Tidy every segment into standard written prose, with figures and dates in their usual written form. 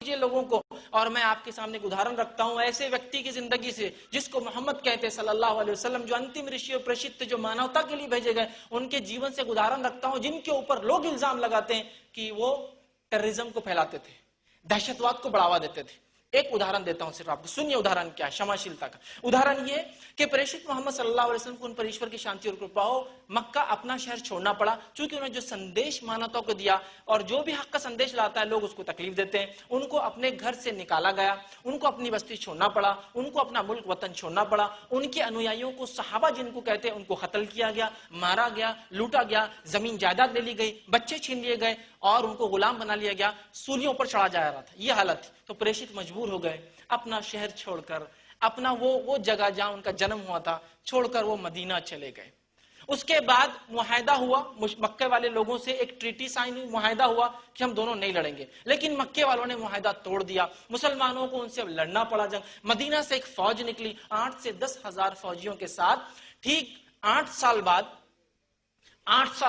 دیجئے لوگوں کو. اور میں آپ کے سامنے ایک ادھارن رکھتا ہوں ایسے ویکتی کی زندگی سے جس کو محمد کہتے ہیں صلی اللہ علیہ وسلم، جو انتم رشی و پرشت تھے، جو مانوتا کے لیے بھیجے گئے. ان کے جیون سے ایک ادھارن رکھتا ہوں جن کے اوپر لوگ الزام لگاتے ہیں کہ وہ ٹیررزم کو پھیلاتے تھے، دہشت واد کو بڑھاوا دیتے تھے. ایک ادھارن دیتا ہوں صرف آپ کو، سنیے ادھارن کیا ہے شماشیلتا کا. ادھارن یہ کہ پریشت محمد صلی اللہ علیہ وسلم کو ان پر ایشور کی شانتی اور کرپا ہو، مکہ اپنا شہر چھوڑنا پڑا چونکہ انہوں نے جو سندیش مانوتا کو دیا اور جو بھی حق کا سندیش لاتا ہے لوگ اس کو تکلیف دیتے ہیں. ان کو اپنے گھر سے نکالا گیا، ان کو اپنی بستی چھوڑنا پڑا، ان کو اپنا ملک وطن چھوڑنا پڑا. ان کے انویائیوں کو صحابہ جن کو کہتے ہیں ان کو قتل کیا گیا، مارا گیا، لوٹا گیا، زمین جائیداد لے لی گئی، بچے چھین لیے گئے اور ان کو غلام بنا لیا گیا، سولیوں پر چڑھا جا رہا تھا. یہ حالت تھی. تو پریشت مجبور ہو گئے اپنا شہر چھوڑ کر، اپنا وہ جگہ جہاں ان کا جنم ہوا تھا چھوڑ کر وہ مدینہ چلے گئے. اس کے بعد معاہدہ ہوا مکے والے لوگوں سے، ایک ٹریٹی سائن ہوئی، معاہدہ ہوا کہ ہم دونوں نہیں لڑیں گے. لیکن مکے والوں نے معاہدہ توڑ دیا، مسلمانوں کو ان سے لڑنا پڑا جنگ. مدینہ سے ایک فوج نکلی 8 سے 10 ہزار فوجیوں کے ساتھ. ٹھیک 8 سال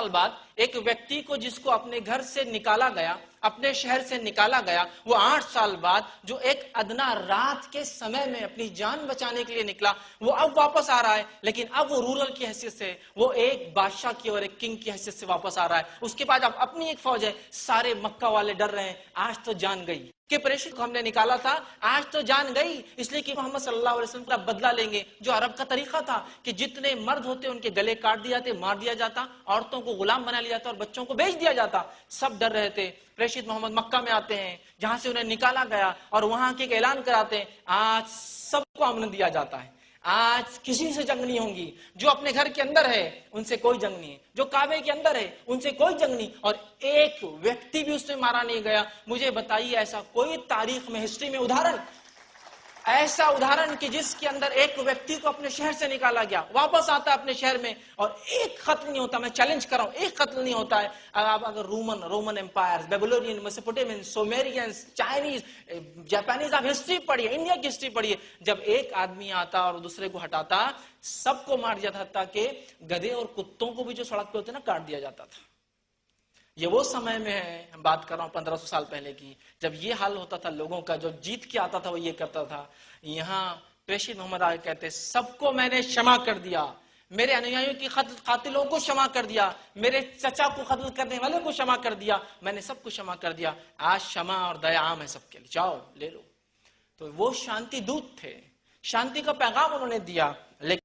بعد ایک ویکتی کو جس کو اپنے گھر سے نکالا گیا، اپنے شہر سے نکالا گیا، وہ 8 سال بعد جو ایک ادنا رات کے سمے میں اپنی جان بچانے کے لیے نکلا، وہ اب واپس آ رہا ہے. لیکن اب وہ رورل کی حیثیت سے، وہ ایک بادشاہ کی اور ایک کنگ کی حیثیت سے واپس آ رہا ہے. اس کے بعد اب اپنی ایک فوج ہے. سارے مکہ والے ڈر رہے ہیں آج تو جان گئی کہ پریشت کو ہم نے نکالا تھا، آج تو جان گئی، اس لیے کہ محمد صلی اللہ علیہ وسلم کا بدلہ لیں گے. جو عرب کا طریقہ تھا کہ جتنے مرد ہوتے ان کے گلے کاٹ دیا جاتے، مار دیا جاتا، عورتوں کو غلام بنا لیا جاتا اور بچوں کو بیچ دیا جاتا. سب ڈر رہے تھے. پریشت محمد مکہ میں آتے ہیں جہاں سے انہیں نکالا گیا اور وہاں کے ایک اعلان کراتے ہیں آج سب کو امن دیا جاتا ہے، آج کسی سے جنگ نہیں ہوں گی. جو اپنے گھر کے اندر ہے ان سے کوئی جنگ نہیں ہے، جو کعبے کے اندر ہے ان سے کوئی جنگ نہیں، اور ایک ویکتی بھی اس سے مارا نہیں گیا. مجھے بتائیے ایسا کوئی تاریخ میں، ہسٹری میں ادھارن، ایسا ادھارن کہ جس کے اندر ایک ویکتی کو اپنے شہر سے نکالا گیا، واپس آتا ہے اپنے شہر میں اور ایک قتل نہیں ہوتا. میں چیلنج کر رہا ہوں، ایک قتل نہیں ہوتا ہے. اب اگر Roman umpire, Babylonian, میسوپوٹیمین، سومیرینز، Chinese, Japanese, آپ ہسٹری پڑھیے، انڈیا کی ہسٹری پڑھیے، جب ایک آدمی آتا اور دوسرے کو ہٹاتا سب کو مار دیا تھا، تاکہ گدھے اور کتوں کو بھی جو سڑک پہ ہوتے نا کاٹ دیا جاتا تھا. یہ وہ سمے میں ہے، ہم بات کر رہا ہوں 1500 سال پہلے کی، جب یہ حال ہوتا تھا لوگوں کا. جو جیت کے آتا تھا وہ یہ کرتا تھا. یہاں پریشت محمد آگے کہتے سب کو میں نے شمع کر دیا، میرے انویائیوں کی قاتلوں کو شمع کر دیا، میرے چچا کو قتل کرنے والے کو شمع کر دیا، میں نے سب کو شمع کر دیا. آج شمع اور دیا عام ہے سب کے لیے، جاؤ لے لو. تو وہ شانتی دوت تھے، شانتی کا پیغام انہوں نے دیا. لیکن